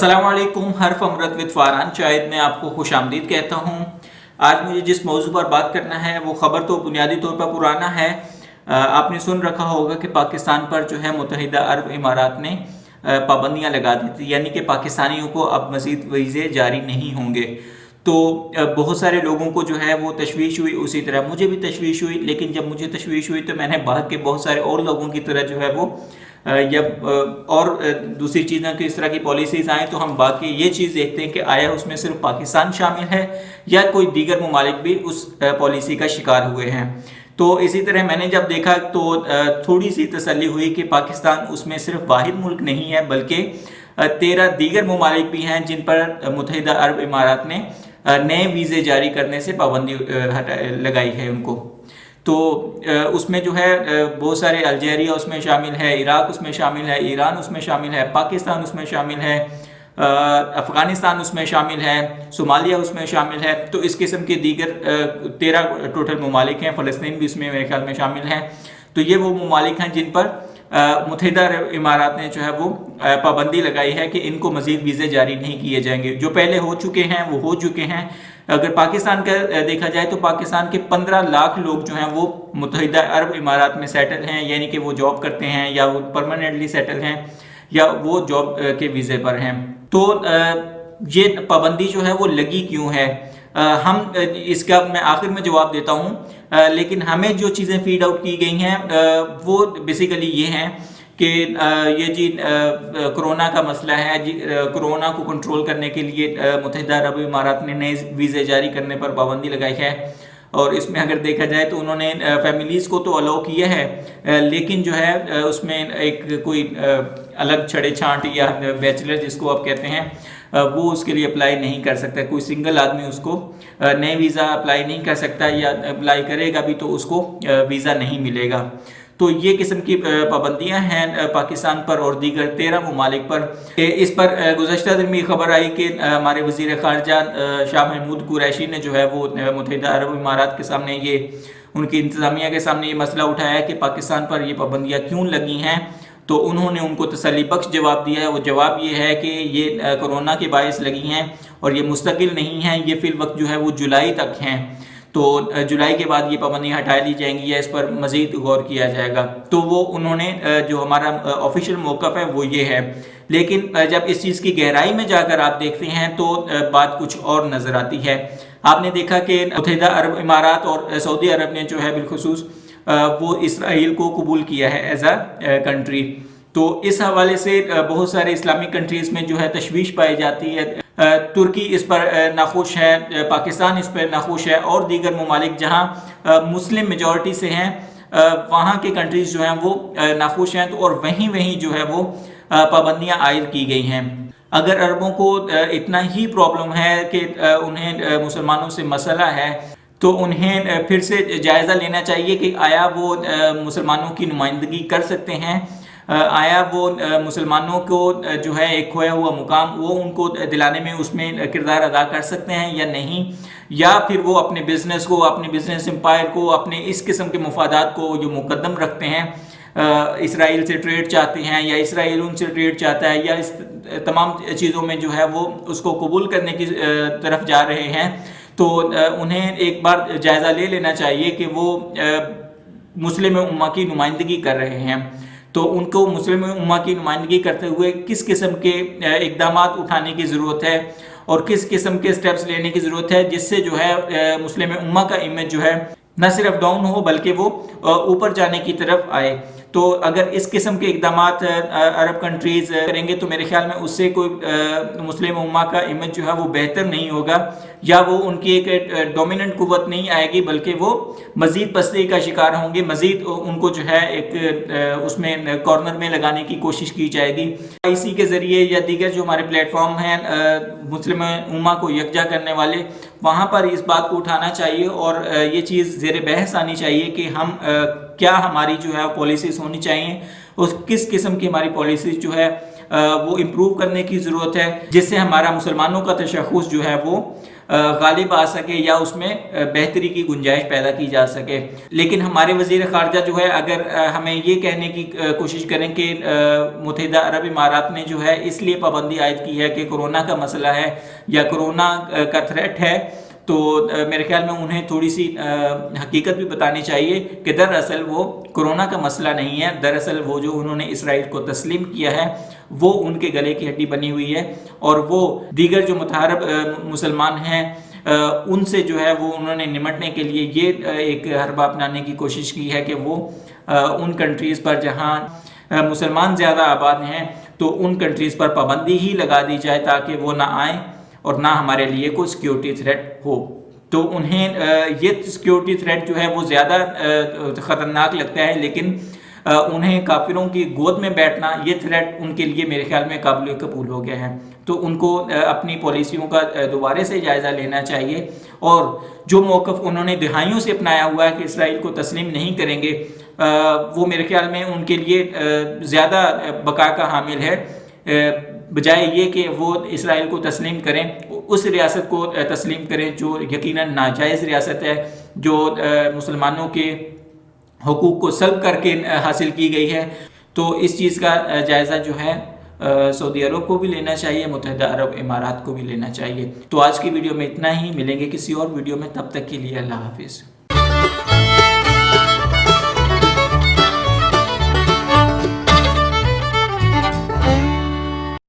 अस्सलाम वालेकुम। हर्फ अमरत विद फारहान शाहिद में आपको खुश आमदीद कहता हूँ। आज मुझे जिस मौजू पर बात करना है वो ख़बर तो बुनियादी तौर पर पुराना है। आपने सुन रखा होगा कि पाकिस्तान पर जो है मुत्तहिदा अरब इमारात ने पाबंदियाँ लगा दी थी, यानी कि पाकिस्तानियों को अब मज़ीद वीज़े जारी नहीं होंगे। तो बहुत सारे लोगों को जो है वो तशवीश हुई, उसी तरह मुझे भी तशवीश हुई। लेकिन जब मुझे तशवीश हुई तो मैंने भाग के बहुत सारे और लोगों की तरह जो है वो और दूसरी चीज़ें कि इस तरह की पॉलिसीज़ आएँ तो हम बाकी ये चीज़ देखते हैं कि आया उसमें सिर्फ पाकिस्तान शामिल है या कोई दीगर ममालिक भी उस पॉलिसी का शिकार हुए हैं। तो इसी तरह मैंने जब देखा तो थोड़ी सी तसल्ली हुई कि पाकिस्तान उसमें सिर्फ वाहिद मुल्क नहीं है बल्कि 13 दीगर ममालिक भी हैं जिन पर मुत्तहिदा अरब इमारात ने नए वीज़े जारी करने से पाबंदी लगाई है उनको। तो उसमें जो है बहुत सारे अल्जीरिया उसमें शामिल है, इराक उसमें शामिल है, ईरान उसमें शामिल है, पाकिस्तान उसमें शामिल है, अफ़गानिस्तान उसमें शामिल है, सोमालिया उसमें शामिल है। तो इस किस्म के दीगर 13 टोटल ममालिक हैं, फ़लस्तीन भी इसमें मेरे ख्याल में शामिल हैं। तो ये वो ममालिक हैं जिन पर मुत्तहिदा अरब इमारात ने जो है वो पाबंदी लगाई है कि इनको मज़ीद वीज़े जारी नहीं किए जाएंगे। जो पहले हो चुके हैं वो हो चुके हैं। अगर पाकिस्तान का देखा जाए तो पाकिस्तान के 15 लाख लोग जो हैं वो मुत्तहिदा अरब इमारात में सेटल हैं, यानी कि वो जॉब करते हैं या वो परमानेंटली सेटल हैं या वो जॉब के वीज़े पर हैं। तो ये पाबंदी जो है वो लगी क्यों है, हम इसका मैं आखिर में जवाब देता हूँ। लेकिन हमें जो चीज़ें फीड आउट की गई हैं वो बेसिकली ये हैं कि ये जी कोरोना का मसला है जी। कोरोना को कंट्रोल करने के लिए मुत्तहिदा अरब इमारात ने नए वीज़े जारी करने पर पाबंदी लगाई है। और इसमें अगर देखा जाए तो उन्होंने फैमिलीज़ को तो अलाउ किया है, लेकिन जो है उसमें एक कोई अलग छड़े छांट या बैचलर जिसको आप कहते हैं वो उसके लिए अप्लाई नहीं कर सकता। कोई सिंगल आदमी उसको नए वीज़ा अप्लाई नहीं कर सकता, या अप्लाई करेगा भी तो उसको वीज़ा नहीं मिलेगा। तो ये किस्म की पाबंदियां हैं पाकिस्तान पर और दीगर 13 ममालिक पर। इस पर गुज़श्ता दिन में खबर आई कि हमारे वज़ीर ख़ारजा शाह महमूद कुरैशी ने जो है वो मुत्तहिदा अरब इमारात के सामने ये उनकी इंतज़ामिया के सामने ये मसला उठाया कि पाकिस्तान पर ये पाबंदियाँ क्यों लगी हैं। तो उन्होंने उनको तसल्ली बख्श जवाब दिया है। वो जवाब ये है कि ये कोरोना के बायस लगी हैं और ये मुस्तकिल नहीं हैं, ये फ़िल वक्त जो है वो जुलाई तक हैं। तो जुलाई के बाद ये पाबंदियाँ हटा ली जाएंगी या इस पर मज़ीद गौर किया जाएगा। तो वो उन्होंने जो हमारा ऑफिशियल मौक़िफ़ है वो ये है। लेकिन जब इस चीज़ की गहराई में जाकर आप देखते हैं तो बात कुछ और नज़र आती है। आपने देखा कि मुत्तहिदा अरब इमारात और सऊदी अरब ने जो है बिलखुसूस वो इसराइल को कबूल किया है एज अ कंट्री। तो इस हवाले से बहुत सारे इस्लामिक कंट्रीज़ में जो है तशवीश पाई जाती है। तुर्की इस पर नाखुश है, पाकिस्तान इस पर नाखुश है और दीगर ममालिक जहाँ मुस्लिम मेजॉरिटी से हैं वहाँ के कंट्रीज़ जो हैं वो नाखुश हैं। तो और वहीं जो है वो पाबंदियाँ आयद की गई हैं। अगर अरबों को इतना ही प्रॉब्लम है कि उन्हें मुसलमानों से मसला है तो उन्हें फिर से जायज़ा लेना चाहिए कि आया वो मुसलमानों की नुमाइंदगी कर सकते हैं, आया वो मुसलमानों को जो है एक खोया हुआ मुकाम वो उनको दिलाने में उसमें किरदार अदा कर सकते हैं या नहीं, या फिर वो अपने बिज़नेस को, अपने बिज़नेस एम्पायर को, अपने इस किस्म के मफादात को जो मुकद्दम रखते हैं, इसराइल से ट्रेड चाहते हैं या इसराइल उनसे ट्रेड चाहता है या इस तमाम चीज़ों में जो है वो उसको कबूल करने की तरफ जा रहे हैं, तो उन्हें एक बार जायज़ा ले लेना चाहिए कि वो मुस्लिम उम्मा की नुमाइंदगी कर रहे हैं। तो उनको मुस्लिम उम्मा की नुमाइंदगी करते हुए किस किस्म के इक़दामात उठाने की ज़रूरत है और किस किस्म के स्टेप्स लेने की ज़रूरत है जिससे जो है मुस्लिम उम्मा का इमेज जो है न सिर्फ डाउन हो बल्कि वो ऊपर जाने की तरफ आए। तो अगर इस किस्म के इक़दामात अरब कंट्रीज़ करेंगे तो मेरे ख्याल में उससे कोई मुस्लिम उम्मा का इमेज जो है वो बेहतर नहीं होगा, या वो उनकी एक डोमिनेंट कुव्वत नहीं आएगी बल्कि वो मज़ीद पस्ती का शिकार होंगे, मज़ीद उनको जो है एक उसमें कॉर्नर में लगाने की कोशिश की जाएगी। इसी के ज़रिए या दीगर जो हमारे प्लेटफॉर्म हैं मुस्लिम उम्मा को यकजा करने वाले, वहाँ पर इस बात को उठाना चाहिए और ये चीज़ ज़ेर बहस आनी चाहिए कि हम क्या हमारी जो है पॉलिसीज़ होनी चाहिए और किस किस्म की हमारी पॉलिसीज़ जो है वो इम्प्रूव करने की ज़रूरत है जिससे हमारा मुसलमानों का तशख़्ख़ुस जो है वो غالب آ سکے یا اس میں بہتری کی گنجائش پیدا کی جا سکے۔ لیکن ہمارے وزیر خارجہ جو ہے اگر ہمیں یہ کہنے کی کوشش کریں کہ متحدہ عرب امارات نے جو ہے اس لیے پابندی عائد کی ہے کہ کورونا کا مسئلہ ہے یا کورونا کا تھریٹ ہے، تو میرے خیال میں انہیں تھوڑی سی حقیقت بھی بتانی چاہیے کہ دراصل وہ کورونا کا مسئلہ نہیں ہے، دراصل وہ جو انہوں نے اسرائیل کو تسلیم کیا ہے وہ ان کے گلے کی ہڈی بنی ہوئی ہے، اور وہ دیگر جو متحارب مسلمان ہیں ان سے جو ہے وہ انہوں نے نمٹنے کے لیے یہ ایک حربہ اپنانے کی کوشش کی ہے کہ وہ ان کنٹریز پر جہاں مسلمان زیادہ آباد ہیں تو ان کنٹریز پر پابندی ہی لگا دی جائے تاکہ وہ نہ آئیں اور نہ ہمارے لیے کوئی سیکیورٹی تھریٹ ہو۔ تو انہیں یہ سیکیورٹی تھریٹ جو ہے وہ زیادہ خطرناک لگتا ہے، لیکن انہیں کافروں کی گود میں بیٹھنا یہ تھریٹ ان کے لیے میرے خیال میں قابل قبول ہو گیا ہے۔ تو ان کو اپنی پالیسیوں کا دوبارے سے جائزہ لینا چاہیے، اور جو موقف انہوں نے دہائیوں سے اپنایا ہوا ہے کہ اسرائیل کو تسلیم نہیں کریں گے، وہ میرے خیال میں ان کے لیے زیادہ بقا کا حامل ہے، بجائے یہ کہ وہ اسرائیل کو تسلیم کریں، اس ریاست کو تسلیم کریں جو یقیناً ناجائز ریاست ہے، جو مسلمانوں کے حقوق کو سلب کر کے حاصل کی گئی ہے۔ تو اس چیز کا جائزہ جو ہے سعودی عرب کو بھی لینا چاہیے، متحدہ عرب امارات کو بھی لینا چاہیے۔ تو آج کی ویڈیو میں اتنا ہی، ملیں گے کسی اور ویڈیو میں، تب تک کے لیے اللہ حافظ۔